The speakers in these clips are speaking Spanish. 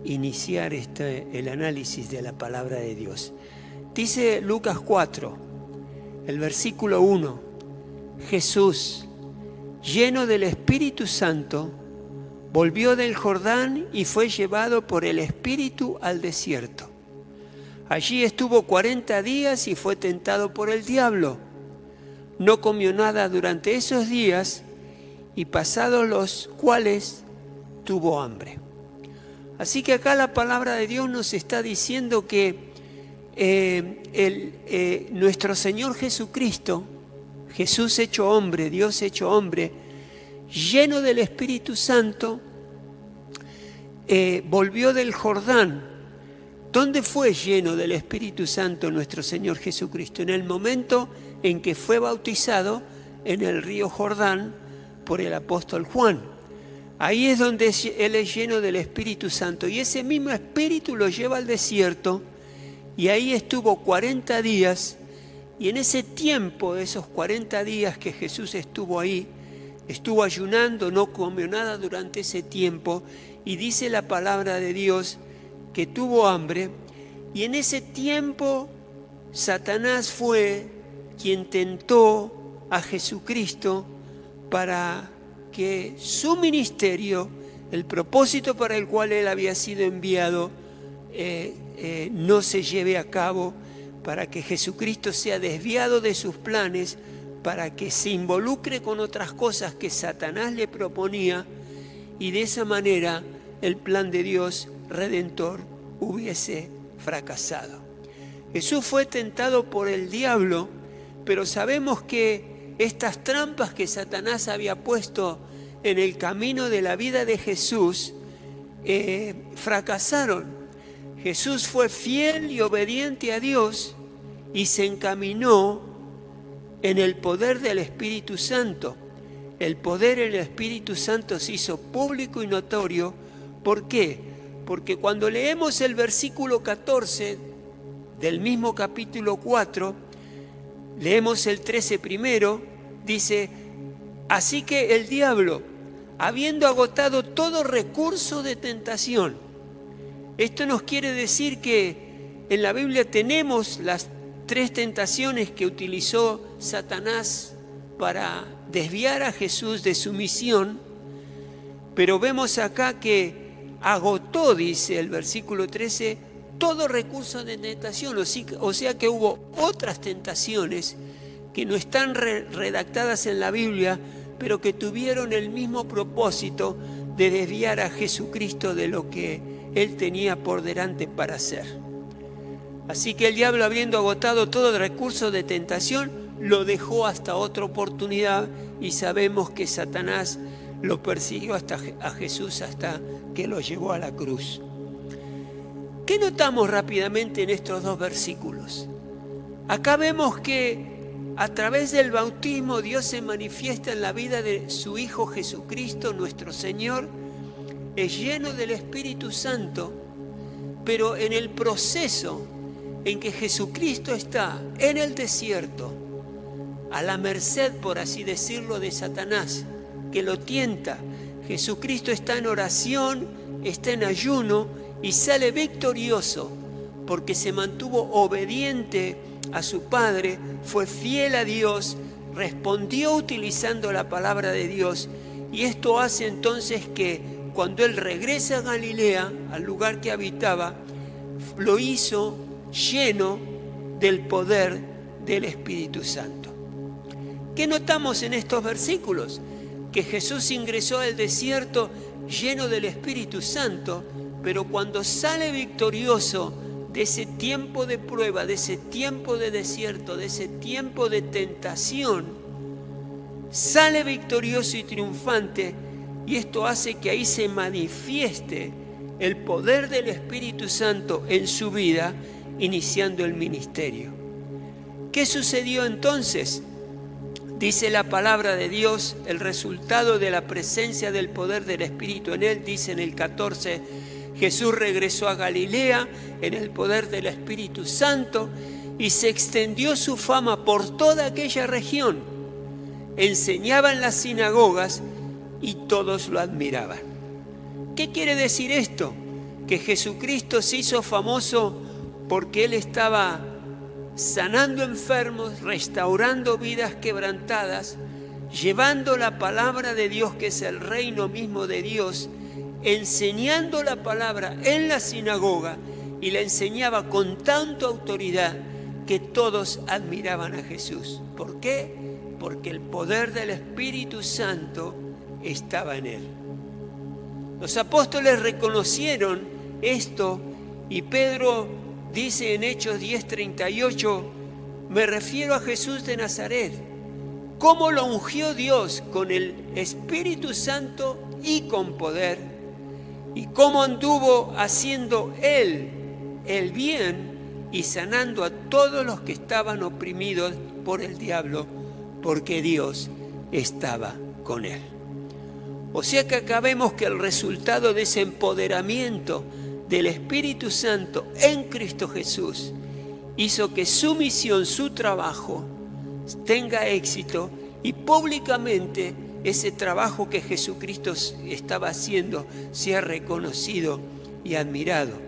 iniciar el análisis de la palabra de Dios. Dice Lucas 4, el versículo 1, Jesús, lleno del Espíritu Santo, volvió del Jordán y fue llevado por el Espíritu al desierto. Allí estuvo 40 días y fue tentado por el diablo. No comió nada durante esos días y pasados los cuales tuvo hambre. Así que acá la palabra de Dios nos está diciendo que nuestro Señor Jesucristo, Jesús hecho hombre, Dios hecho hombre, lleno del Espíritu Santo, volvió del Jordán. ¿Dónde fue lleno del Espíritu Santo nuestro Señor Jesucristo? En el momento en que fue bautizado en el río Jordán por el apóstol Juan. Ahí es donde Él es lleno del Espíritu Santo. Y ese mismo Espíritu lo lleva al desierto. Y ahí estuvo 40 días. Y en ese tiempo, esos 40 días que Jesús estuvo ahí, estuvo ayunando, no comió nada durante ese tiempo. Y dice la palabra de Dios que tuvo hambre. Y en ese tiempo, Satanás fue quien tentó a Jesucristo para que su ministerio, el propósito para el cual Él había sido enviado, no se lleve a cabo, para que Jesucristo sea desviado de sus planes, para que se involucre con otras cosas que Satanás le proponía, y de esa manera el plan de Dios redentor hubiese fracasado. Jesús fue tentado por el diablo, pero sabemos que estas trampas que Satanás había puesto en el camino de la vida de Jesús fracasaron. Jesús fue fiel y obediente a Dios y se encaminó en el poder del Espíritu Santo. El poder del Espíritu Santo se hizo público y notorio. ¿Por qué? Porque cuando leemos el versículo 14 del mismo capítulo 4, leemos el 13 primero, dice, así que el diablo, habiendo agotado todo recurso de tentación. Esto nos quiere decir que en la Biblia tenemos las 3 tentaciones que utilizó Satanás para desviar a Jesús de su misión, pero vemos acá que agotó, dice el versículo 13, todo recurso de tentación, o sea que hubo otras tentaciones que no están redactadas en la Biblia, pero que tuvieron el mismo propósito de desviar a Jesucristo de lo que Él tenía por delante para hacer. Así que el diablo, habiendo agotado todo el recurso de tentación, lo dejó hasta otra oportunidad, y sabemos que Satanás lo persiguió hasta a Jesús hasta que lo llevó a la cruz. ¿Qué notamos rápidamente en estos 2 versículos? Acá vemos que a través del bautismo Dios se manifiesta en la vida de su Hijo Jesucristo, nuestro Señor, es lleno del Espíritu Santo, pero en el proceso en que Jesucristo está en el desierto, a la merced, por así decirlo, de Satanás, que lo tienta, Jesucristo está en oración, está en ayuno y sale victorioso porque se mantuvo obediente a su Padre, fue fiel a Dios, respondió utilizando la palabra de Dios, y esto hace entonces que cuando Él regresa a Galilea, al lugar que habitaba, lo hizo lleno del poder del Espíritu Santo. ¿Qué notamos en estos versículos? Que Jesús ingresó al desierto lleno del Espíritu Santo, pero cuando sale victorioso de ese tiempo de prueba, de ese tiempo de desierto, de ese tiempo de tentación, sale victorioso y triunfante, y esto hace que ahí se manifieste el poder del Espíritu Santo en su vida, iniciando el ministerio. ¿Qué sucedió entonces? Dice la palabra de Dios, el resultado de la presencia del poder del Espíritu en Él, dice en el 14, Jesús regresó a Galilea en el poder del Espíritu Santo y se extendió su fama por toda aquella región. Enseñaba en las sinagogas y todos lo admiraban. ¿Qué quiere decir esto? que Jesucristo se hizo famoso porque Él estaba sanando enfermos, restaurando vidas quebrantadas, llevando la palabra de Dios, que es el reino mismo de Dios, enseñando la palabra en la sinagoga, y la enseñaba con tanta autoridad que todos admiraban a Jesús. ¿Por qué? Porque el poder del Espíritu Santo estaba en Él. Los apóstoles reconocieron esto y Pedro dice en Hechos 10:38, me refiero a Jesús de Nazaret, cómo lo ungió Dios con el Espíritu Santo y con poder, y cómo anduvo haciendo Él el bien y sanando a todos los que estaban oprimidos por el diablo, porque Dios estaba con Él. O sea que acá vemos que el resultado de ese empoderamiento del Espíritu Santo en Cristo Jesús hizo que su misión, su trabajo, tenga éxito, y públicamente ese trabajo que Jesucristo estaba haciendo sea reconocido y admirado.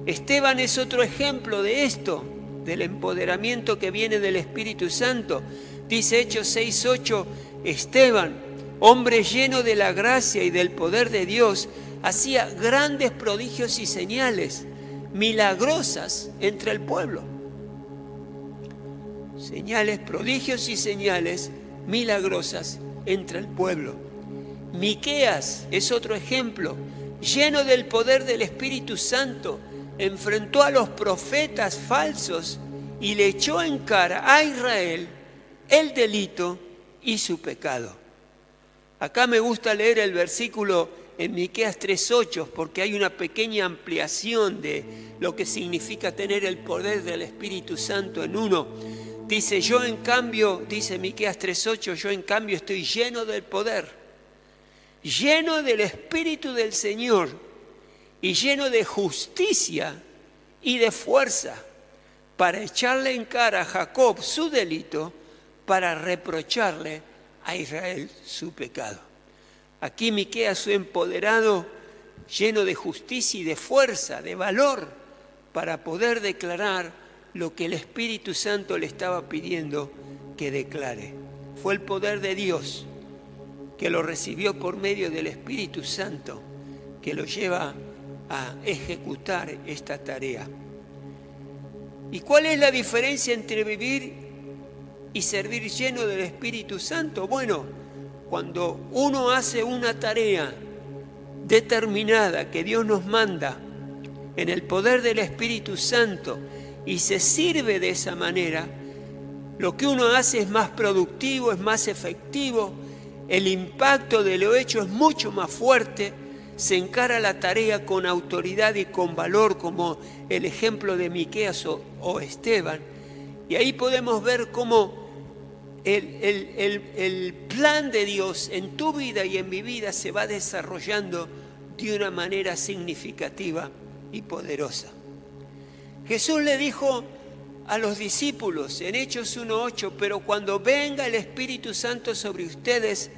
Esteban es otro ejemplo de esto, del empoderamiento que viene del Espíritu Santo. Dice Hechos 6:8, Esteban, hombre lleno de la gracia y del poder de Dios, hacía grandes prodigios y señales milagrosas entre el pueblo. Señales, prodigios y señales milagrosas entre el pueblo. Miqueas es otro ejemplo, lleno del poder del Espíritu Santo, enfrentó a los profetas falsos y le echó en cara a Israel el delito y su pecado. Acá me gusta leer el versículo en Miqueas 3:8 porque hay una pequeña ampliación de lo que significa tener el poder del Espíritu Santo en uno. Dice, yo en cambio, dice Miqueas 3:8, yo en cambio estoy lleno del poder, lleno del Espíritu del Señor y lleno de justicia y de fuerza, para echarle en cara a Jacob su delito, para reprocharle a Israel su pecado. Aquí Miqueas fue empoderado, lleno de justicia y de fuerza, de valor, para poder declarar lo que el Espíritu Santo le estaba pidiendo que declare. Fue el poder de Dios que lo recibió por medio del Espíritu Santo, que lo lleva a ejecutar esta tarea. ¿Y cuál es la diferencia entre vivir y servir lleno del Espíritu Santo? Bueno, cuando uno hace una tarea determinada que Dios nos manda en el poder del Espíritu Santo y se sirve de esa manera, lo que uno hace es más productivo, es más efectivo, el impacto de lo hecho es mucho más fuerte, se encara la tarea con autoridad y con valor, como el ejemplo de Miqueas o Esteban, y ahí podemos ver cómo el plan de Dios en tu vida y en mi vida se va desarrollando de una manera significativa y poderosa. Jesús le dijo a los discípulos en Hechos 1:8, pero cuando venga el Espíritu Santo sobre ustedes,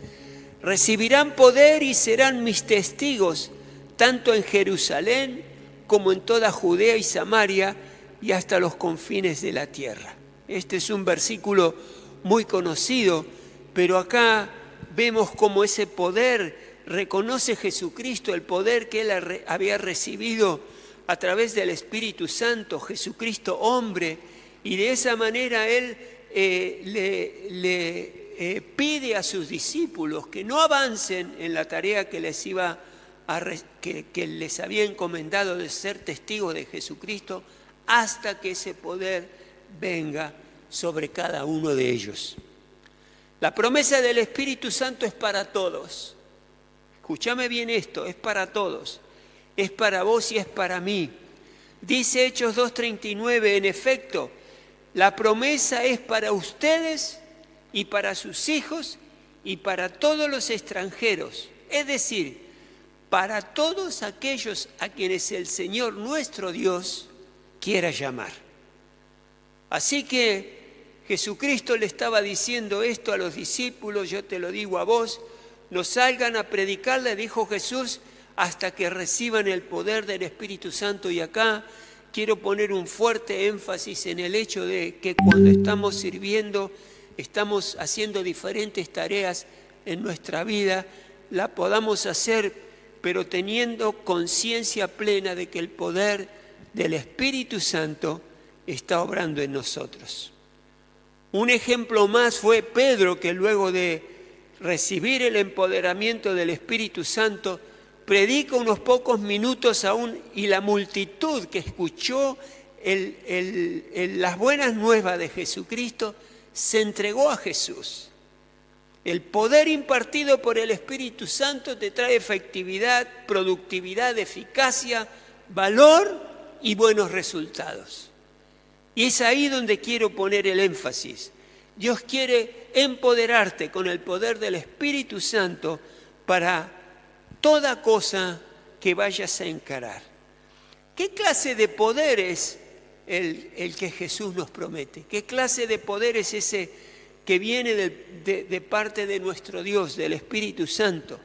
recibirán poder y serán mis testigos, tanto en Jerusalén como en toda Judea y Samaria y hasta los confines de la tierra. Este es un versículo muy conocido, pero acá vemos cómo ese poder reconoce Jesucristo, el poder que él había recibido a través del Espíritu Santo, Jesucristo hombre, y de esa manera él pide a sus discípulos que no avancen en la tarea que les había encomendado de ser testigos de Jesucristo hasta que ese poder venga sobre cada uno de ellos. La promesa del Espíritu Santo es para todos. Escúchame bien esto, es para todos. Es para vos y es para mí. Dice Hechos 2:39, en efecto, la promesa es para ustedes y para sus hijos y para todos los extranjeros, es decir, para todos aquellos a quienes el Señor nuestro Dios quiera llamar. Así que Jesucristo le estaba diciendo esto a los discípulos, yo te lo digo a vos, no salgan a predicar, le dijo Jesús, hasta que reciban el poder del Espíritu Santo. Y acá quiero poner un fuerte énfasis en el hecho de que cuando estamos sirviendo, estamos haciendo diferentes tareas en nuestra vida, la podamos hacer, pero teniendo conciencia plena de que el poder del Espíritu Santo está obrando en nosotros. Un ejemplo más fue Pedro, que luego de recibir el empoderamiento del Espíritu Santo, predica unos pocos minutos aún, y la multitud que escuchó las buenas nuevas de Jesucristo se entregó a Jesús. El poder impartido por el Espíritu Santo te trae efectividad, productividad, eficacia, valor y buenos resultados. Y es ahí donde quiero poner el énfasis. Dios quiere empoderarte con el poder del Espíritu Santo para toda cosa que vayas a encarar. ¿Qué clase de poder es el que Jesús nos promete? ¿Qué clase de poder es ese que viene de parte de nuestro Dios, del Espíritu Santo?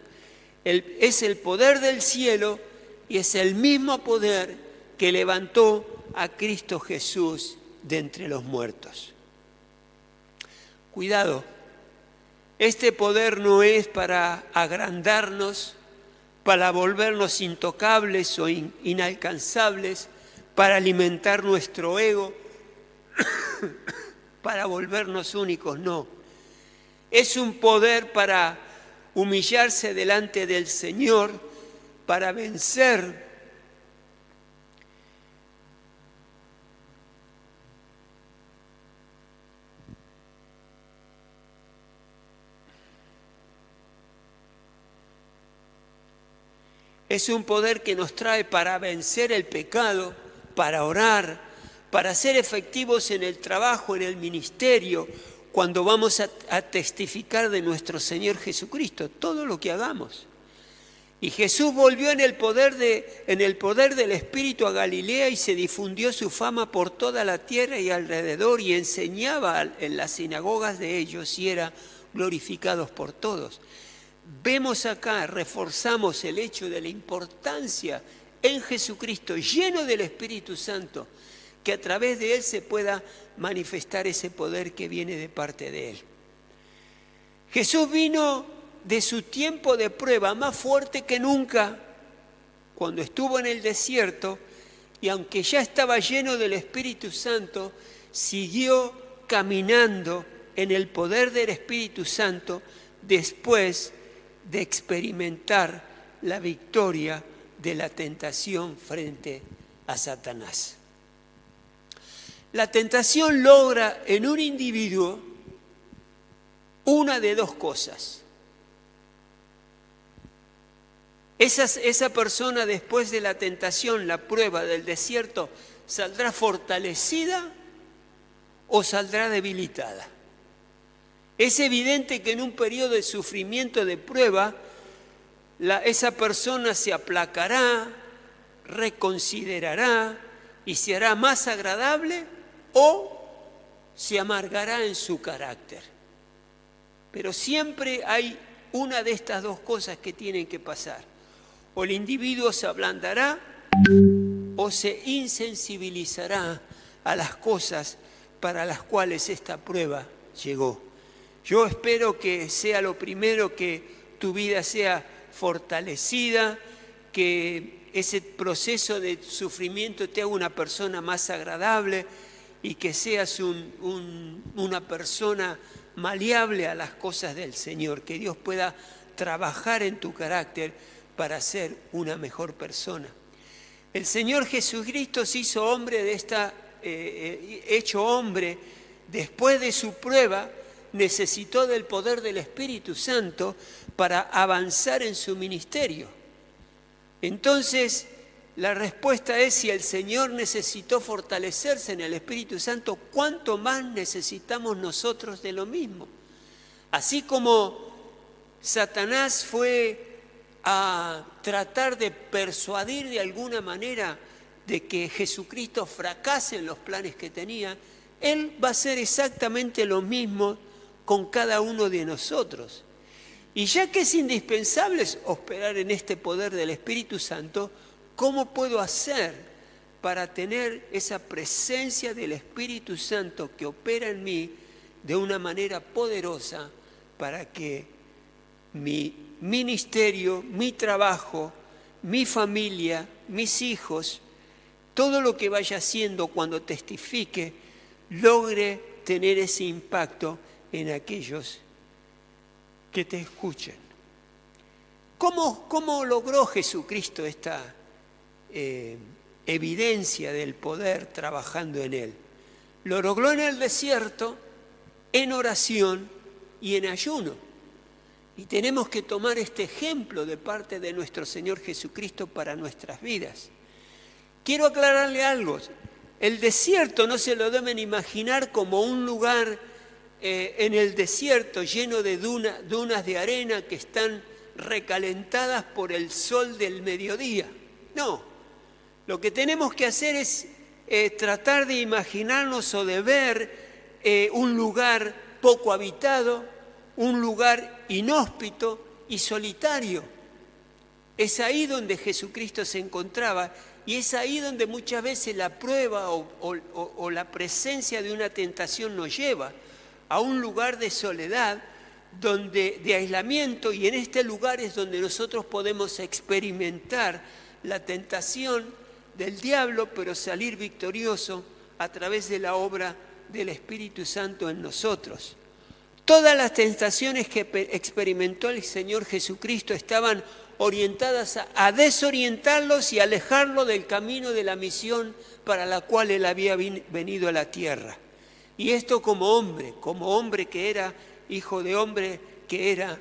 Es el poder del cielo y es el mismo poder que levantó a Cristo Jesús de entre los muertos. Cuidado, este poder no es para agrandarnos, para volvernos intocables o inalcanzables, para alimentar nuestro ego, para volvernos únicos, no. Es un poder para humillarse delante del Señor, para vencer Es un poder que nos trae para vencer el pecado, para orar, para ser efectivos en el trabajo, en el ministerio, cuando vamos a testificar de nuestro Señor Jesucristo, todo lo que hagamos. Y Jesús volvió en el poder del Espíritu a Galilea y se difundió su fama por toda la tierra y alrededor, y enseñaba en las sinagogas de ellos y era glorificado por todos. Vemos acá, reforzamos el hecho de la importancia en Jesucristo, lleno del Espíritu Santo, que a través de Él se pueda manifestar ese poder que viene de parte de Él. Jesús vino de su tiempo de prueba más fuerte que nunca, cuando estuvo en el desierto, y aunque ya estaba lleno del Espíritu Santo, siguió caminando en el poder del Espíritu Santo después de experimentar la victoria de la tentación frente a Satanás. La tentación logra en un individuo una de dos cosas. Esa persona, después de la tentación, la prueba del desierto, ¿saldrá fortalecida o saldrá debilitada? Es evidente que en un periodo de sufrimiento, de prueba, esa persona se aplacará, reconsiderará y se hará más agradable o se amargará en su carácter. Pero siempre hay una de estas dos cosas que tienen que pasar. O el individuo se ablandará o se insensibilizará a las cosas para las cuales esta prueba llegó. Yo espero que sea lo primero, que tu vida sea fortalecida, que ese proceso de sufrimiento te haga una persona más agradable y que seas una persona maleable a las cosas del Señor, que Dios pueda trabajar en tu carácter para ser una mejor persona. El Señor Jesucristo se hizo hombre hecho hombre después de su prueba. Necesitó del poder del Espíritu Santo para avanzar en su ministerio. Entonces, la respuesta es: si el Señor necesitó fortalecerse en el Espíritu Santo, ¿cuánto más necesitamos nosotros de lo mismo? Así como Satanás fue a tratar de persuadir de alguna manera de que Jesucristo fracase en los planes que tenía, Él va a hacer exactamente lo mismo con cada uno de nosotros. Y ya que es indispensable operar en este poder del Espíritu Santo, ¿cómo puedo hacer para tener esa presencia del Espíritu Santo que opera en mí de una manera poderosa para que mi ministerio, mi trabajo, mi familia, mis hijos, todo lo que vaya haciendo cuando testifique, logre tener ese impacto en aquellos que te escuchen? ¿Cómo logró Jesucristo esta evidencia del poder trabajando en él? Lo logró en el desierto, en oración y en ayuno. Y tenemos que tomar este ejemplo de parte de nuestro Señor Jesucristo para nuestras vidas. Quiero aclararle algo. El desierto no se lo deben imaginar como un lugar en el desierto lleno de dunas de arena que están recalentadas por el sol del mediodía. No, lo que tenemos que hacer es tratar de imaginarnos o de ver un lugar poco habitado, un lugar inhóspito y solitario. Es ahí donde Jesucristo se encontraba y es ahí donde muchas veces la prueba o la presencia de una tentación nos lleva a un lugar de soledad, de aislamiento, y en este lugar es donde nosotros podemos experimentar la tentación del diablo, pero salir victorioso a través de la obra del Espíritu Santo en nosotros. Todas las tentaciones que experimentó el Señor Jesucristo estaban orientadas a desorientarlos y alejarlos del camino de la misión para la cual Él había venido a la tierra. Y esto como hombre que era, hijo de hombre que era.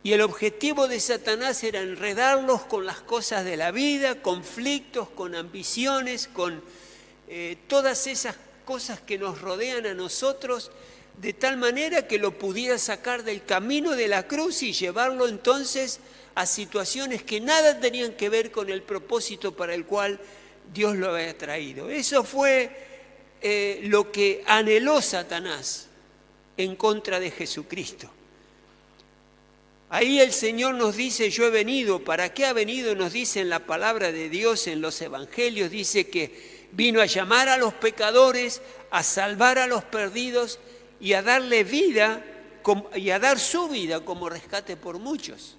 Y el objetivo de Satanás era enredarlos con las cosas de la vida, conflictos, con ambiciones, con todas esas cosas que nos rodean a nosotros, de tal manera que lo pudiera sacar del camino de la cruz y llevarlo entonces a situaciones que nada tenían que ver con el propósito para el cual Dios lo había traído. Eso fue lo que anheló Satanás en contra de Jesucristo. Ahí el Señor nos dice, yo he venido. ¿Para qué ha venido? Nos dice en la palabra de Dios, en los evangelios, dice que vino a llamar a los pecadores, a salvar a los perdidos y a darle vida y a dar su vida como rescate por muchos.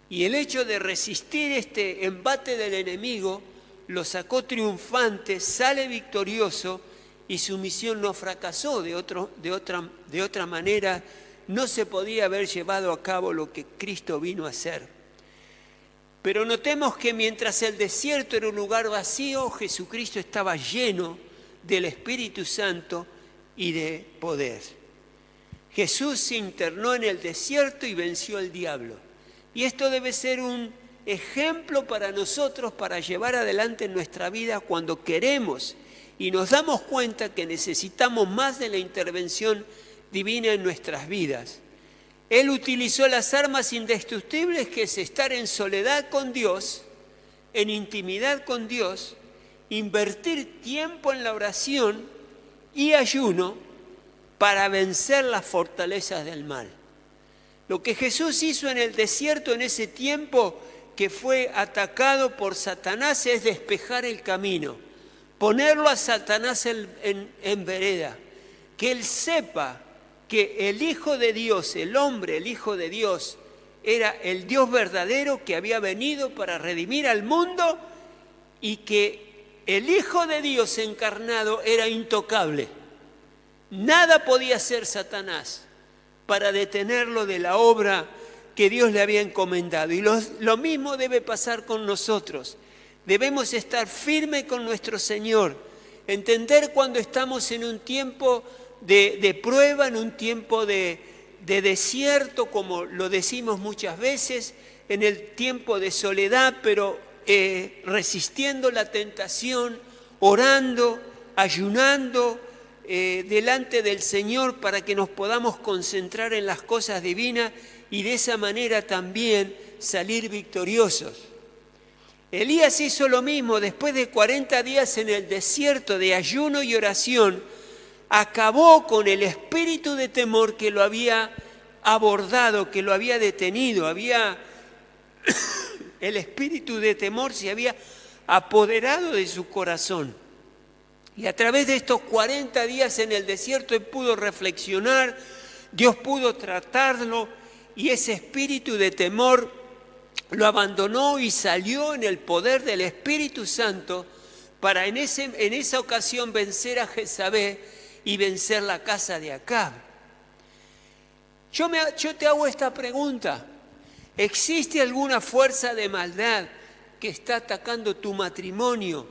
Y el hecho de resistir este embate del enemigo lo sacó triunfante, sale victorioso y su misión no fracasó. De otra manera no se podía haber llevado a cabo lo que Cristo vino a hacer. Pero notemos que mientras el desierto era un lugar vacío, Jesucristo estaba lleno del Espíritu Santo y de poder. Jesús se internó en el desierto y venció al diablo. Y esto debe ser un ejemplo para nosotros para llevar adelante en nuestra vida cuando queremos y nos damos cuenta que necesitamos más de la intervención divina en nuestras vidas. Él utilizó las armas indestructibles, que es estar en soledad con Dios, en intimidad con Dios, invertir tiempo en la oración y ayuno para vencer las fortalezas del mal. Lo que Jesús hizo en el desierto en ese tiempo que fue atacado por Satanás es despejar el camino, ponerlo a Satanás en vereda, que él sepa que el Hijo de Dios, el hombre, el Hijo de Dios, era el Dios verdadero que había venido para redimir al mundo y que el Hijo de Dios encarnado era intocable. Nada podía hacer Satanás para detenerlo de la obra que Dios le había encomendado. Y lo mismo debe pasar con nosotros. Debemos estar firmes con nuestro Señor, entender cuando estamos en un tiempo de prueba, en un tiempo de desierto, como lo decimos muchas veces, en el tiempo de soledad, pero resistiendo la tentación, orando, ayunando delante del Señor para que nos podamos concentrar en las cosas divinas y de esa manera también salir victoriosos. Elías hizo lo mismo. Después de 40 días en el desierto de ayuno y oración, acabó con el espíritu de temor que lo había abordado, que lo había detenido, el espíritu de temor se había apoderado de su corazón. Y a través de estos 40 días en el desierto él pudo reflexionar, Dios pudo tratarlo y ese espíritu de temor lo abandonó y salió en el poder del Espíritu Santo para en esa ocasión vencer a Jezabel y vencer la casa de Acab. Yo te hago esta pregunta. ¿Existe alguna fuerza de maldad que está atacando tu matrimonio,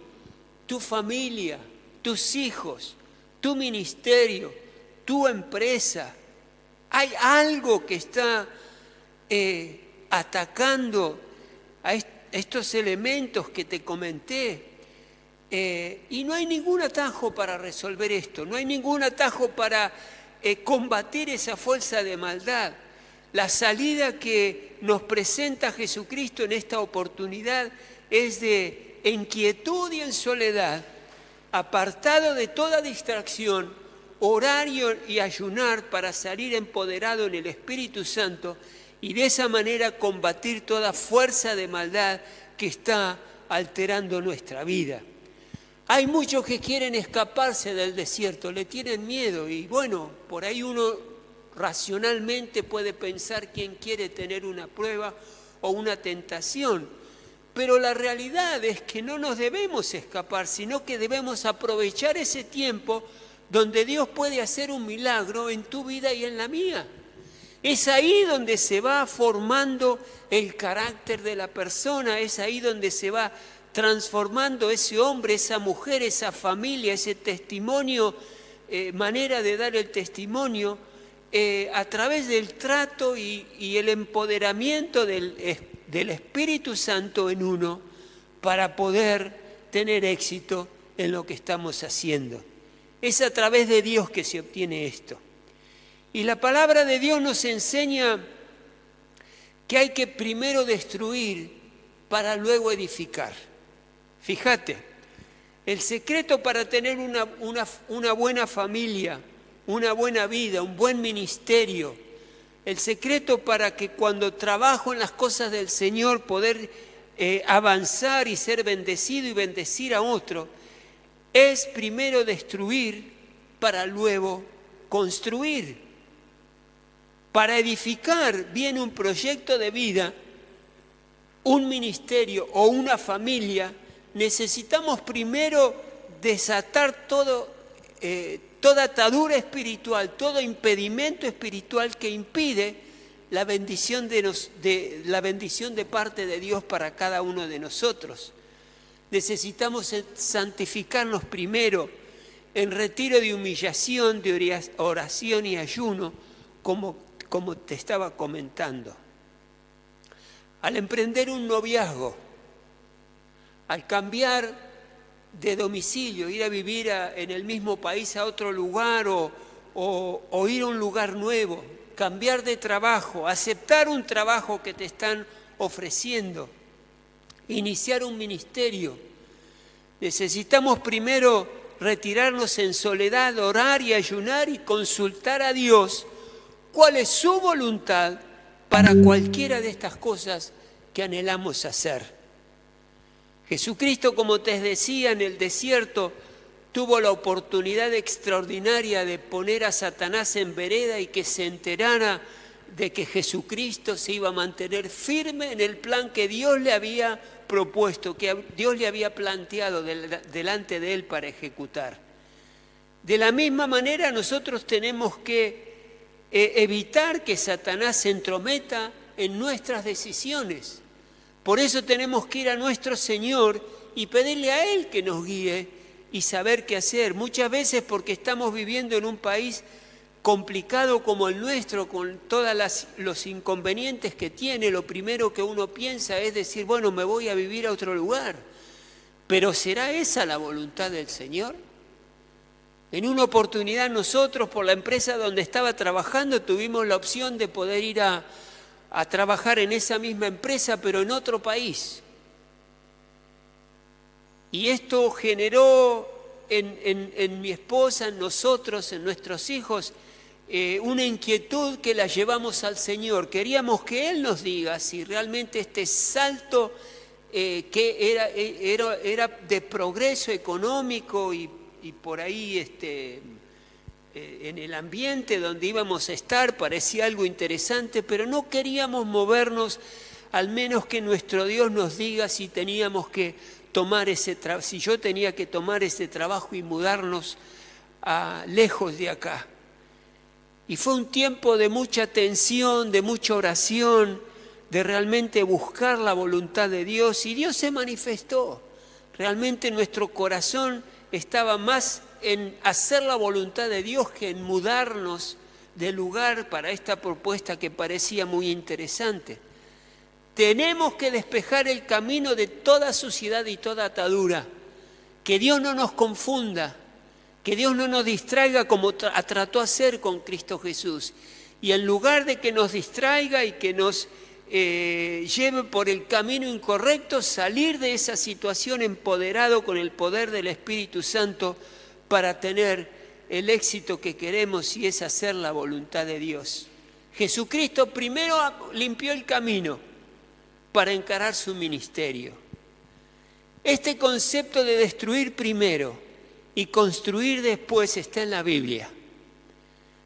tu familia, tus hijos, tu ministerio, tu empresa? ¿Hay algo que está atacando a estos elementos que te comenté? Y no hay ningún atajo para resolver esto, no hay ningún atajo para combatir esa fuerza de maldad. La salida que nos presenta Jesucristo en esta oportunidad es de en quietud y en soledad, apartado de toda distracción, orar y ayunar para salir empoderado en el Espíritu Santo y de esa manera combatir toda fuerza de maldad que está alterando nuestra vida. Hay muchos que quieren escaparse del desierto, le tienen miedo y bueno, por ahí uno racionalmente puede pensar quién quiere tener una prueba o una tentación, pero la realidad es que no nos debemos escapar, sino que debemos aprovechar ese tiempo donde Dios puede hacer un milagro en tu vida y en la mía. Es ahí donde se va formando el carácter de la persona, es ahí donde se va transformando ese hombre, esa mujer, esa familia, ese testimonio, manera de dar el testimonio, a través del trato y el empoderamiento del Espíritu Santo en uno para poder tener éxito en lo que estamos haciendo. Es a través de Dios que se obtiene esto. Y la palabra de Dios nos enseña que hay que primero destruir para luego edificar. Fíjate, el secreto para tener una buena familia, una buena vida, un buen ministerio, el secreto para que cuando trabajo en las cosas del Señor poder avanzar y ser bendecido y bendecir a otro, es primero destruir para luego construir. Para edificar bien un proyecto de vida, un ministerio o una familia, necesitamos primero desatar toda atadura espiritual, todo impedimento espiritual que impide la bendición de parte de Dios para cada uno de nosotros. Necesitamos santificarnos primero en retiro de humillación, de oración y ayuno, como te estaba comentando. Al emprender un noviazgo, al cambiar de domicilio, ir a vivir en el mismo país a otro lugar o ir a un lugar nuevo, cambiar de trabajo, aceptar un trabajo que te están ofreciendo, iniciar un ministerio. Necesitamos primero retirarnos en soledad, orar y ayunar y consultar a Dios cuál es su voluntad para cualquiera de estas cosas que anhelamos hacer. Jesucristo, como te decía, en el desierto tuvo la oportunidad extraordinaria de poner a Satanás en vereda y que se enterara de que Jesucristo se iba a mantener firme en el plan que Dios le había propuesto, que Dios le había planteado delante de él para ejecutar. De la misma manera nosotros tenemos que evitar que Satanás se entrometa en nuestras decisiones. Por eso tenemos que ir a nuestro Señor y pedirle a Él que nos guíe y saber qué hacer. Muchas veces porque estamos viviendo en un país complicado como el nuestro, con todos los inconvenientes que tiene, lo primero que uno piensa es decir, bueno, me voy a vivir a otro lugar. Pero ¿será esa la voluntad del Señor? En una oportunidad nosotros, por la empresa donde estaba trabajando, tuvimos la opción de poder ir a trabajar en esa misma empresa, pero en otro país. Y esto generó en mi esposa, en nosotros, en nuestros hijos, una inquietud que la llevamos al Señor. Queríamos que Él nos diga si realmente este salto que era de progreso económico y por ahí en el ambiente donde íbamos a estar parecía algo interesante, pero no queríamos movernos, al menos que nuestro Dios nos diga si teníamos que tomar si yo tenía que tomar ese trabajo y mudarnos lejos de acá. Y fue un tiempo de mucha tensión, de mucha oración, de realmente buscar la voluntad de Dios, y Dios se manifestó. Realmente nuestro corazón estaba más en hacer la voluntad de Dios que en mudarnos de lugar para esta propuesta que parecía muy interesante. Tenemos que despejar el camino de toda suciedad y toda atadura, que Dios no nos confunda, que Dios no nos distraiga como trató hacer con Cristo Jesús. Y en lugar de que nos distraiga y que nos lleve por el camino incorrecto, salir de esa situación empoderado con el poder del Espíritu Santo para tener el éxito que queremos, y es hacer la voluntad de Dios. Jesucristo primero limpió el camino para encarar su ministerio. Este concepto de destruir primero y construir después está en la Biblia.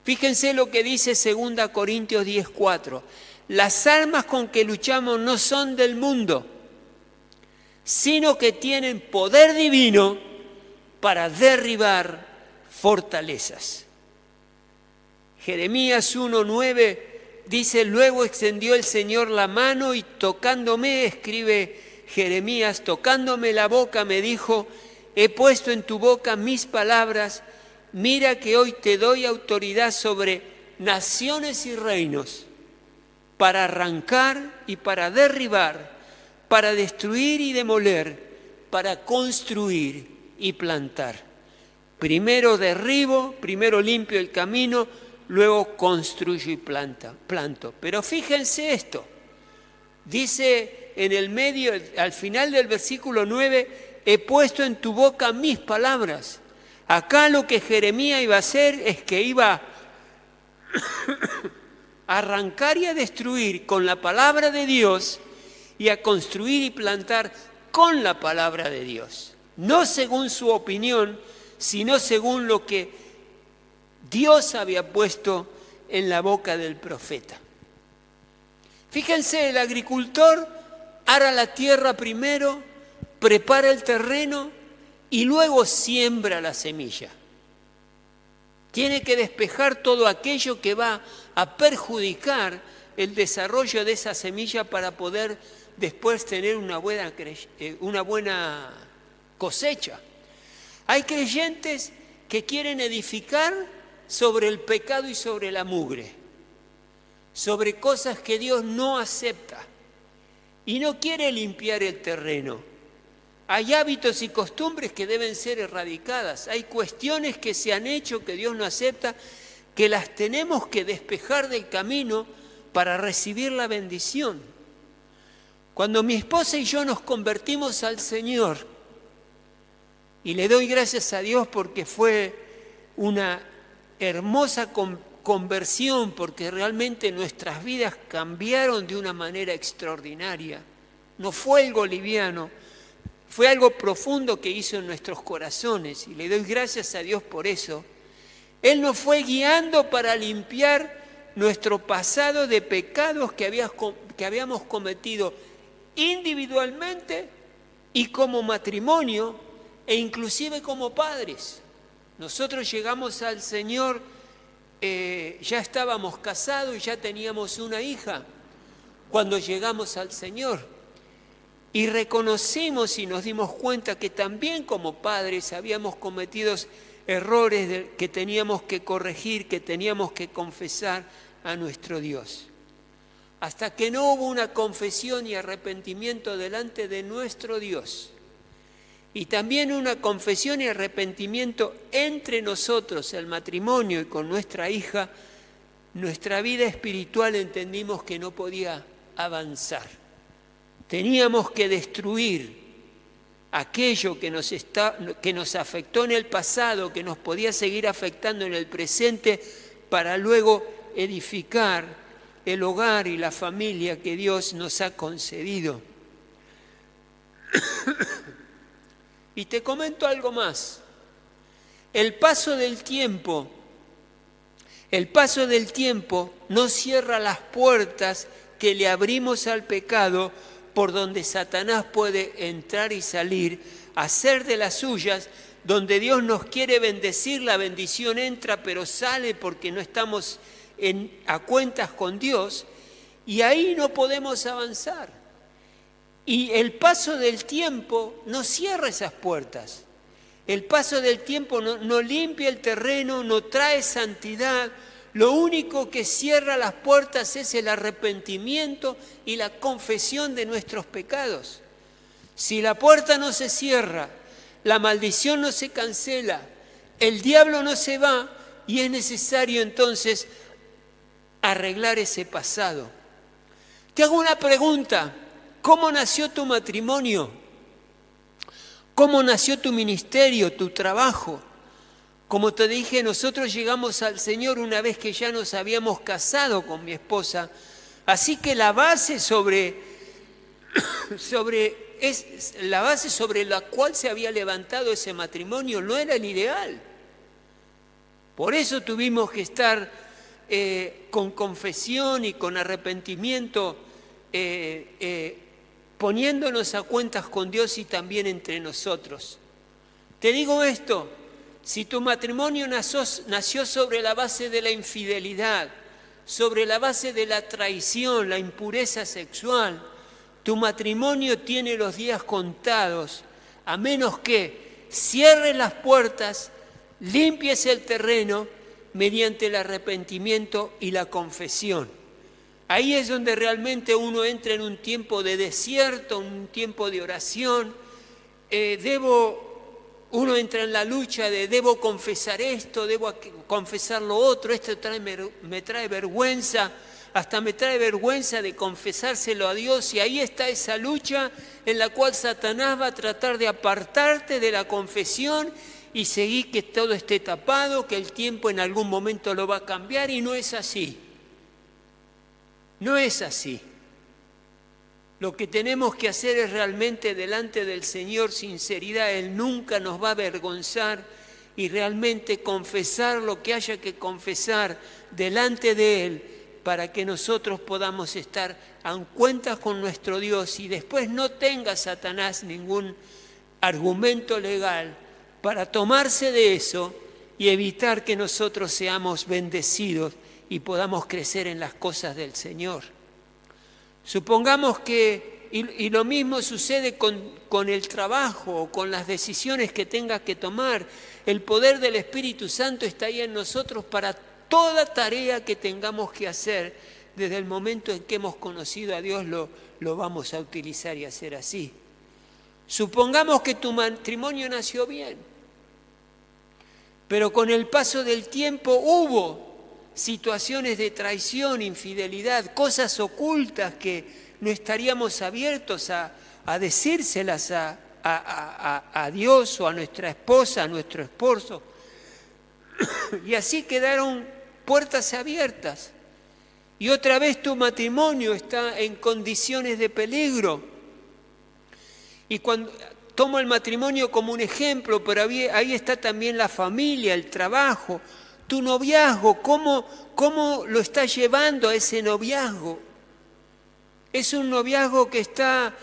Fíjense lo que dice 2 Corintios 10:4. Las armas con que luchamos no son del mundo, sino que tienen poder divino para derribar fortalezas. Jeremías 1:9 dice: luego extendió el Señor la mano y tocándome, escribe Jeremías, tocándome la boca me dijo: he puesto en tu boca mis palabras, mira que hoy te doy autoridad sobre naciones y reinos, para arrancar y para derribar, para destruir y demoler, para construir y plantar. Primero derribo, primero limpio el camino, luego construyo y planto. Pero fíjense esto, dice en el medio, al final del versículo 9, he puesto en tu boca mis palabras. Acá lo que Jeremías iba a hacer es que iba a arrancar y a destruir con la palabra de Dios y a construir y plantar con la palabra de Dios. No según su opinión, sino según lo que Dios había puesto en la boca del profeta. Fíjense, el agricultor ara la tierra primero, prepara el terreno y luego siembra la semilla. Tiene que despejar todo aquello que va a perjudicar el desarrollo de esa semilla para poder después tener una buena cosecha. Hay creyentes que quieren edificar sobre el pecado y sobre la mugre, sobre cosas que Dios no acepta, y no quiere limpiar el terreno. Hay hábitos y costumbres que deben ser erradicadas. Hay cuestiones que se han hecho que Dios no acepta, que las tenemos que despejar del camino para recibir la bendición. Cuando mi esposa y yo nos convertimos al Señor, y le doy gracias a Dios porque fue una hermosa conversión, porque realmente nuestras vidas cambiaron de una manera extraordinaria. No fue algo liviano, fue algo profundo que hizo en nuestros corazones, y le doy gracias a Dios por eso. Él nos fue guiando para limpiar nuestro pasado de pecados que habíamos cometido individualmente y como matrimonio, e inclusive como padres. Nosotros llegamos al Señor, ya estábamos casados y ya teníamos una hija cuando llegamos al Señor. Y reconocimos y nos dimos cuenta que también como padres habíamos cometido errores que teníamos que corregir, que teníamos que confesar a nuestro Dios. Hasta que no hubo una confesión y arrepentimiento delante de nuestro Dios, y también una confesión y arrepentimiento entre nosotros, el matrimonio, y con nuestra hija, nuestra vida espiritual entendimos que no podía avanzar. Teníamos que destruir aquello que nos afectó en el pasado, que nos podía seguir afectando en el presente, para luego edificar el hogar y la familia que Dios nos ha concedido. Y te comento algo más. El paso del tiempo no cierra las puertas que le abrimos al pecado, por donde Satanás puede entrar y salir, hacer de las suyas. Donde Dios nos quiere bendecir, la bendición entra pero sale porque no estamos a cuentas con Dios, y ahí no podemos avanzar. Y el paso del tiempo no cierra esas puertas. El paso del tiempo no limpia el terreno, no trae santidad. Lo único que cierra las puertas es el arrepentimiento y la confesión de nuestros pecados. Si la puerta no se cierra, la maldición no se cancela, el diablo no se va, y es necesario entonces arreglar ese pasado. Te hago una pregunta: ¿cómo nació tu matrimonio? ¿Cómo nació tu ministerio, tu trabajo? Como te dije, nosotros llegamos al Señor una vez que ya nos habíamos casado con mi esposa, así que la base sobre la cual se había levantado ese matrimonio no era el ideal. Por eso tuvimos que estar con confesión y con arrepentimiento, poniéndonos a cuentas con Dios y también entre nosotros. Te digo esto: si tu matrimonio nació sobre la base de la infidelidad, sobre la base de la traición, la impureza sexual, tu matrimonio tiene los días contados, a menos que cierres las puertas, limpies el terreno mediante el arrepentimiento y la confesión. Ahí es donde realmente uno entra en un tiempo de desierto, un tiempo de oración. Uno entra en la lucha de debo confesar esto, debo confesar lo otro, esto me trae vergüenza. Hasta me trae vergüenza de confesárselo a Dios, y ahí está esa lucha en la cual Satanás va a tratar de apartarte de la confesión y seguir que todo esté tapado, que el tiempo en algún momento lo va a cambiar, y no es así. No es así. Lo que tenemos que hacer es realmente delante del Señor sinceridad. Él nunca nos va a avergonzar, y realmente confesar lo que haya que confesar delante de Él, para que nosotros podamos estar a cuentas con nuestro Dios, y después no tenga Satanás ningún argumento legal para tomarse de eso y evitar que nosotros seamos bendecidos y podamos crecer en las cosas del Señor. Supongamos que, y lo mismo sucede con el trabajo o con las decisiones que tengas que tomar, el poder del Espíritu Santo está ahí en nosotros para toda tarea que tengamos que hacer. Desde el momento en que hemos conocido a Dios lo vamos a utilizar y hacer así. Supongamos que tu matrimonio nació bien, pero con el paso del tiempo hubo situaciones de traición, infidelidad, cosas ocultas que no estaríamos abiertos a decírselas a Dios o a nuestra esposa, a nuestro esposo. Y así quedaron puertas abiertas. Y otra vez tu matrimonio está en condiciones de peligro. Y cuando tomo el matrimonio como un ejemplo, pero ahí está también la familia, el trabajo, tu noviazgo, ¿cómo lo estás llevando a ese noviazgo? Es un noviazgo que está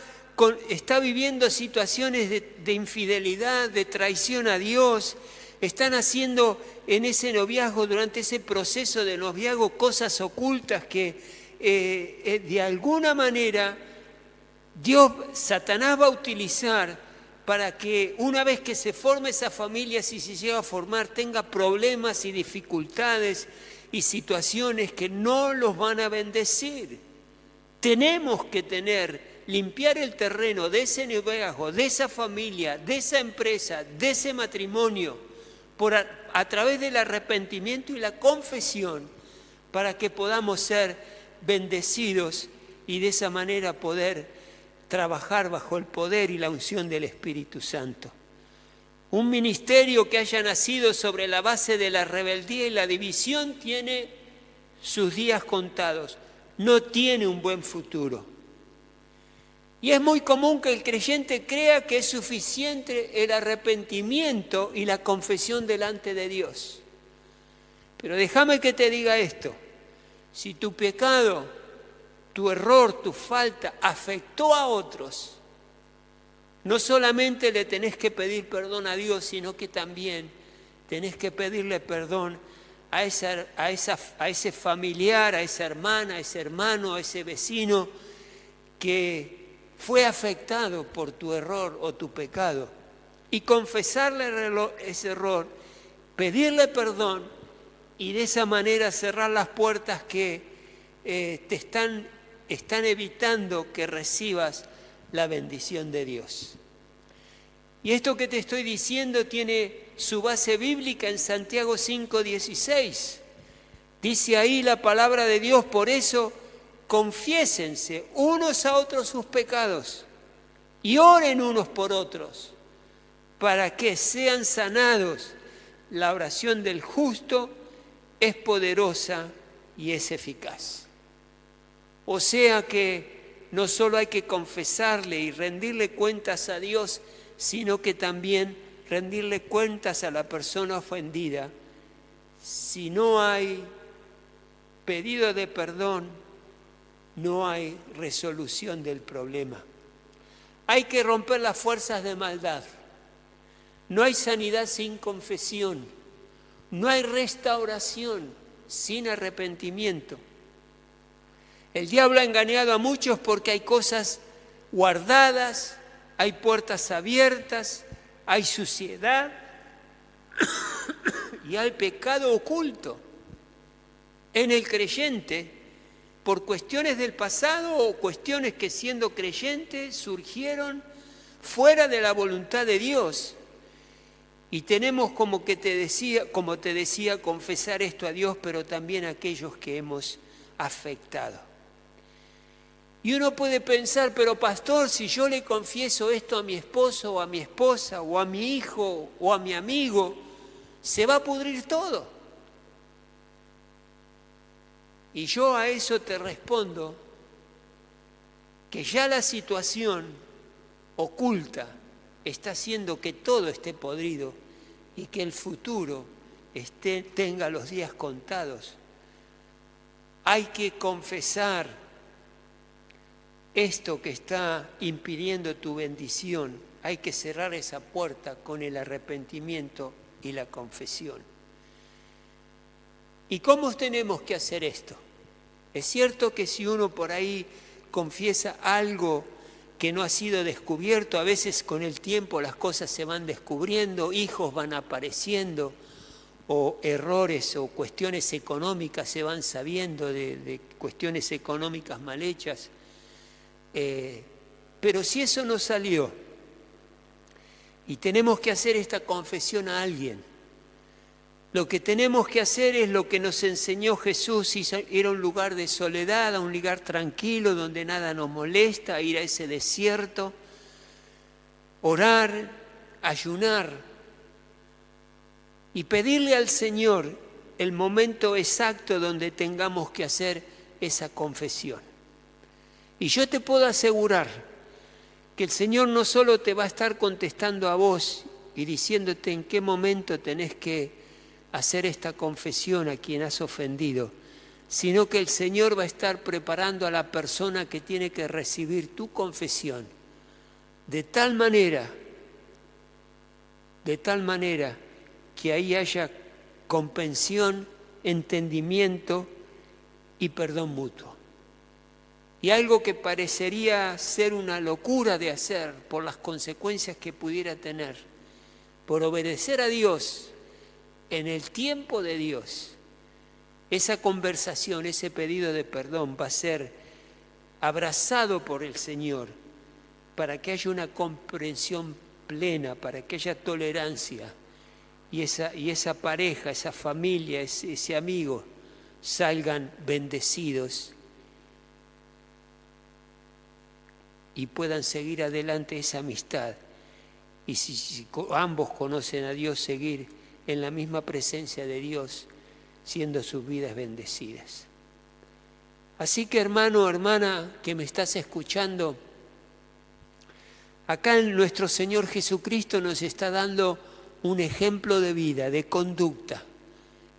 viviendo situaciones de infidelidad, de traición a Dios. Están haciendo en ese noviazgo, durante ese proceso de noviazgo, cosas ocultas que de alguna manera Satanás va a utilizar para que una vez que se forme esa familia, si se llega a formar, tenga problemas y dificultades y situaciones que no los van a bendecir. Tenemos que limpiar el terreno de ese noviazgo, de esa familia, de esa empresa, de ese matrimonio, a través del arrepentimiento y la confesión, para que podamos ser bendecidos y de esa manera poder trabajar bajo el poder y la unción del Espíritu Santo. Un ministerio que haya nacido sobre la base de la rebeldía y la división tiene sus días contados, no tiene un buen futuro. Y es muy común que el creyente crea que es suficiente el arrepentimiento y la confesión delante de Dios. Pero déjame que te diga esto, si tu pecado, tu error, tu falta afectó a otros, no solamente le tenés que pedir perdón a Dios, sino que también tenés que pedirle perdón a ese familiar, a esa hermana, a ese hermano, a ese vecino que fue afectado por tu error o tu pecado. Y confesarle ese error, pedirle perdón y de esa manera cerrar las puertas que te están evitando que recibas la bendición de Dios. Y esto que te estoy diciendo tiene su base bíblica en Santiago 5:16. Dice ahí la palabra de Dios, por eso confiésense unos a otros sus pecados y oren unos por otros para que sean sanados. La oración del justo es poderosa y es eficaz. O sea que no solo hay que confesarle y rendirle cuentas a Dios, sino que también rendirle cuentas a la persona ofendida. Si no hay pedido de perdón, no hay resolución del problema. Hay que romper las fuerzas de maldad. No hay sanidad sin confesión. No hay restauración sin arrepentimiento. El diablo ha engañado a muchos porque hay cosas guardadas, hay puertas abiertas, hay suciedad y hay pecado oculto en el creyente por cuestiones del pasado o cuestiones que siendo creyente surgieron fuera de la voluntad de Dios. Y tenemos como te decía, confesar esto a Dios, pero también a aquellos que hemos afectado. Y uno puede pensar, pero pastor, si yo le confieso esto a mi esposo o a mi esposa o a mi hijo o a mi amigo, se va a pudrir todo. Y yo a eso te respondo que ya la situación oculta está haciendo que todo esté podrido y que el futuro tenga los días contados. Hay que confesar esto que está impidiendo tu bendición. Hay que cerrar esa puerta con el arrepentimiento y la confesión. ¿Y cómo tenemos que hacer esto? Es cierto que si uno por ahí confiesa algo que no ha sido descubierto, a veces con el tiempo las cosas se van descubriendo, hijos van apareciendo, o errores o cuestiones económicas se van sabiendo de cuestiones económicas mal hechas. Pero si eso no salió y tenemos que hacer esta confesión a alguien, lo que tenemos que hacer es lo que nos enseñó Jesús, ir a un lugar de soledad, a un lugar tranquilo donde nada nos molesta, ir a ese desierto, orar, ayunar y pedirle al Señor el momento exacto donde tengamos que hacer esa confesión. Y yo te puedo asegurar que el Señor no solo te va a estar contestando a vos y diciéndote en qué momento tenés que hacer esta confesión a quien has ofendido, sino que el Señor va a estar preparando a la persona que tiene que recibir tu confesión de tal manera que ahí haya comprensión, entendimiento y perdón mutuo. Y algo que parecería ser una locura de hacer por las consecuencias que pudiera tener, por obedecer a Dios en el tiempo de Dios, esa conversación, ese pedido de perdón va a ser abrazado por el Señor para que haya una comprensión plena, para que haya tolerancia y esa pareja, esa familia, ese amigo salgan bendecidos y puedan seguir adelante esa amistad y si ambos conocen a Dios, seguir en la misma presencia de Dios, siendo sus vidas bendecidas. Así que hermano, hermana, que me estás escuchando, acá nuestro Señor Jesucristo nos está dando un ejemplo de vida, de conducta,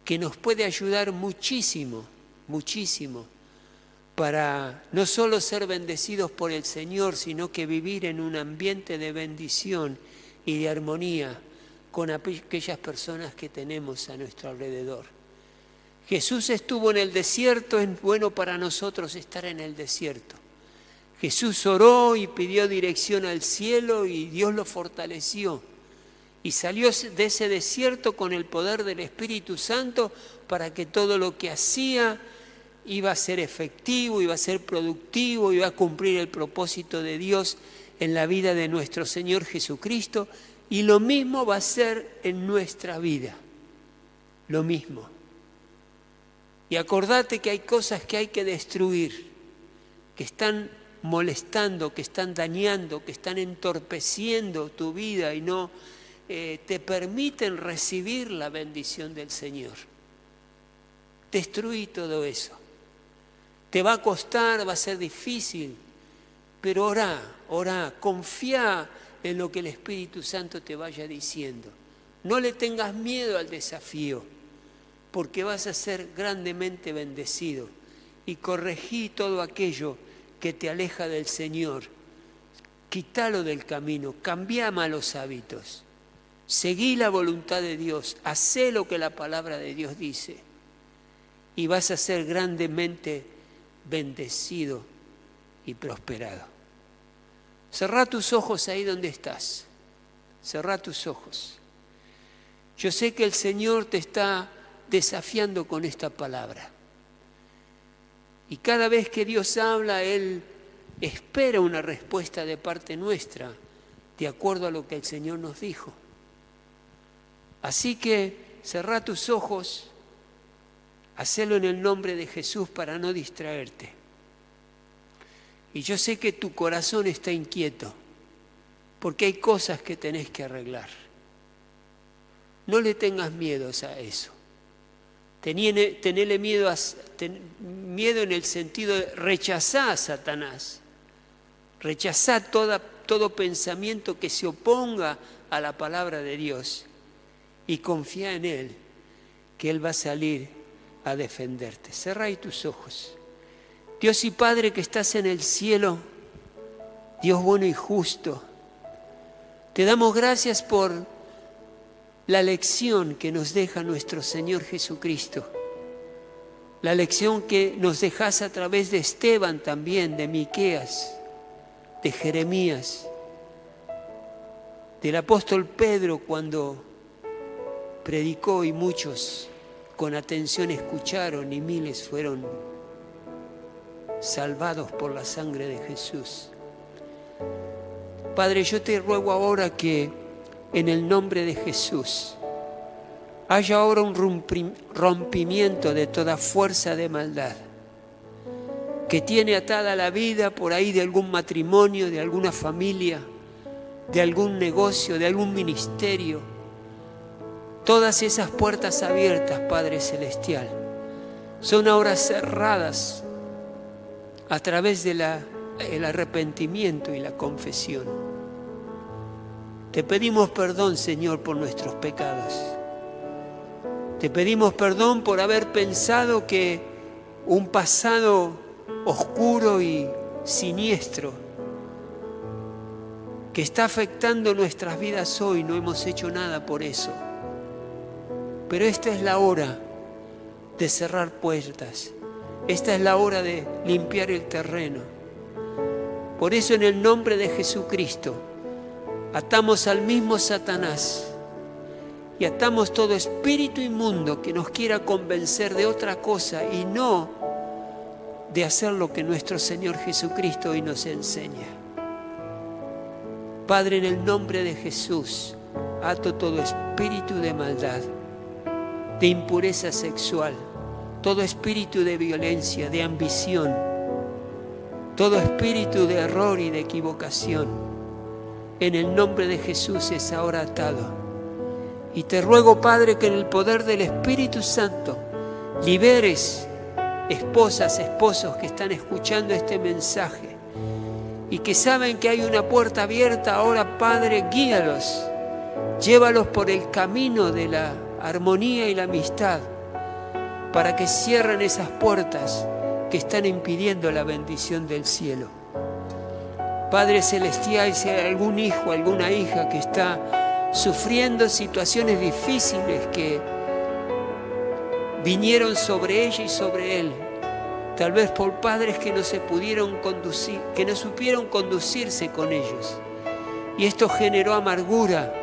que nos puede ayudar muchísimo, muchísimo, para no solo ser bendecidos por el Señor, sino que vivir en un ambiente de bendición y de armonía con aquellas personas que tenemos a nuestro alrededor. Jesús estuvo en el desierto, es bueno para nosotros estar en el desierto. Jesús oró y pidió dirección al cielo y Dios lo fortaleció. Y salió de ese desierto con el poder del Espíritu Santo para que todo lo que hacía iba a ser efectivo, iba a ser productivo, iba a cumplir el propósito de Dios en la vida de nuestro Señor Jesucristo. Y lo mismo va a ser en nuestra vida, lo mismo. Y acordate que hay cosas que hay que destruir, que están molestando, que están dañando, que están entorpeciendo tu vida y no te permiten recibir la bendición del Señor. Destruí todo eso. Te va a costar, va a ser difícil, pero orá, confía en lo que el Espíritu Santo te vaya diciendo. No le tengas miedo al desafío, porque vas a ser grandemente bendecido. Y corregí todo aquello que te aleja del Señor. Quítalo del camino, cambia malos hábitos. Seguí la voluntad de Dios, hacé lo que la palabra de Dios dice. Y vas a ser grandemente bendecido y prosperado. Cerrá tus ojos ahí donde estás. Cerrá tus ojos. Yo sé que el Señor te está desafiando con esta palabra. Y cada vez que Dios habla, Él espera una respuesta de parte nuestra, de acuerdo a lo que el Señor nos dijo. Así que cerrá tus ojos, hacelo en el nombre de Jesús para no distraerte. Y yo sé que tu corazón está inquieto, porque hay cosas que tenés que arreglar. No le tengas miedo a eso. Tenele miedo en el sentido de rechazar a Satanás. Rechazar todo pensamiento que se oponga a la palabra de Dios. Y confía en Él, que Él va a salir a defenderte. Cerrá ahí tus ojos. Dios y Padre que estás en el cielo, Dios bueno y justo, te damos gracias por la lección que nos deja nuestro Señor Jesucristo. La lección que nos dejas a través de Esteban también, de Miqueas, de Jeremías, del apóstol Pedro cuando predicó y muchos con atención escucharon y miles fueron salvados por la sangre de Jesús. Padre, yo te ruego ahora que en el nombre de Jesús haya ahora un rompimiento de toda fuerza de maldad que tiene atada la vida por ahí de algún matrimonio, de alguna familia, de algún negocio, de algún ministerio. Todas esas puertas abiertas, Padre Celestial, son ahora cerradas a través del arrepentimiento y la confesión. Te pedimos perdón, Señor, por nuestros pecados. Te pedimos perdón por haber pensado que un pasado oscuro y siniestro que está afectando nuestras vidas hoy, no hemos hecho nada por eso. Pero esta es la hora de cerrar puertas. Esta es la hora de limpiar el terreno. Por eso en el nombre de Jesucristo atamos al mismo Satanás y atamos todo espíritu inmundo que nos quiera convencer de otra cosa y no de hacer lo que nuestro Señor Jesucristo hoy nos enseña. Padre, en el nombre de Jesús, ato todo espíritu de maldad, de impureza sexual, todo espíritu de violencia, de ambición, todo espíritu de error y de equivocación. en el nombre de Jesús es ahora atado. Y te ruego, Padre, que en el poder del Espíritu Santo liberes esposas, esposos que están escuchando este mensaje y que saben que hay una puerta abierta. Ahora, Padre, guíalos, llévalos por el camino de la armonía y la amistad, para que cierren esas puertas que están impidiendo la bendición del cielo. Padre Celestial, si hay algún hijo, alguna hija que está sufriendo situaciones difíciles que vinieron sobre ella y sobre él, tal vez por padres que no se pudieron conducir, que no supieron conducirse con ellos, y esto generó amargura,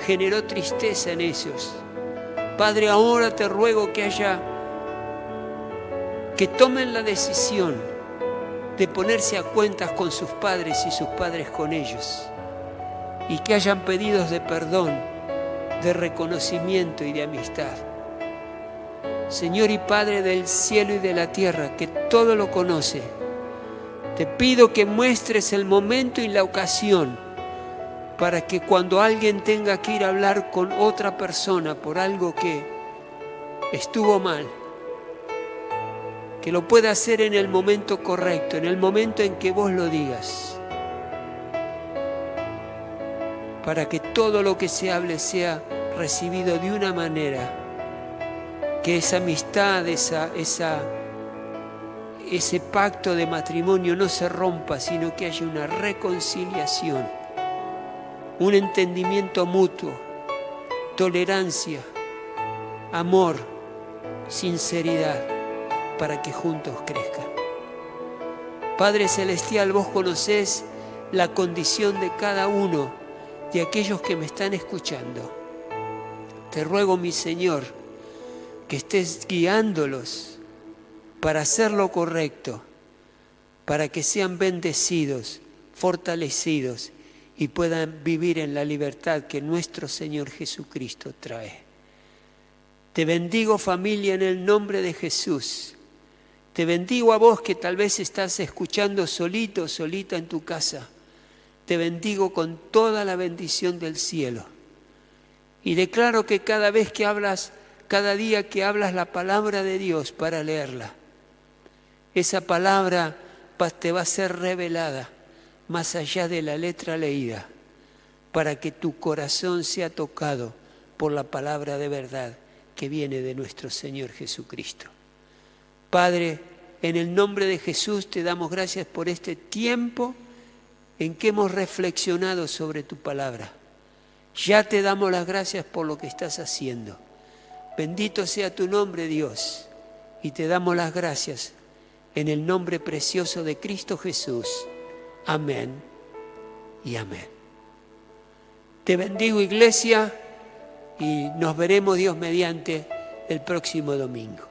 generó tristeza en ellos. Padre, ahora te ruego que tomen la decisión de ponerse a cuentas con sus padres y sus padres con ellos, y que hayan pedidos de perdón, de reconocimiento y de amistad. Señor y Padre del cielo y de la tierra, que todo lo conoce, te pido que muestres el momento y la ocasión para que cuando alguien tenga que ir a hablar con otra persona por algo que estuvo mal, que lo pueda hacer en el momento correcto, en el momento en que vos lo digas, para que todo lo que se hable sea recibido de una manera que esa amistad, ese pacto de matrimonio no se rompa, sino que haya una reconciliación, un entendimiento mutuo, tolerancia, amor, sinceridad, para que juntos crezcan. Padre Celestial, vos conocés la condición de cada uno de aquellos que me están escuchando. Te ruego, mi Señor, que estés guiándolos para hacer lo correcto, para que sean bendecidos, fortalecidos y puedan vivir en la libertad que nuestro Señor Jesucristo trae. Te bendigo, familia, en el nombre de Jesús. Te bendigo a vos que tal vez estás escuchando solito, solita en tu casa. Te bendigo con toda la bendición del cielo. Y declaro que cada vez que hablas, cada día que hablas la palabra de Dios para leerla, esa palabra te va a ser revelada más allá de la letra leída, para que tu corazón sea tocado por la palabra de verdad que viene de nuestro Señor Jesucristo. Padre, en el nombre de Jesús te damos gracias por este tiempo en que hemos reflexionado sobre tu palabra. Ya te damos las gracias por lo que estás haciendo. Bendito sea tu nombre, Dios, y te damos las gracias en el nombre precioso de Cristo Jesús. Amén y amén. Te bendigo, iglesia, y nos veremos, Dios mediante, el próximo domingo.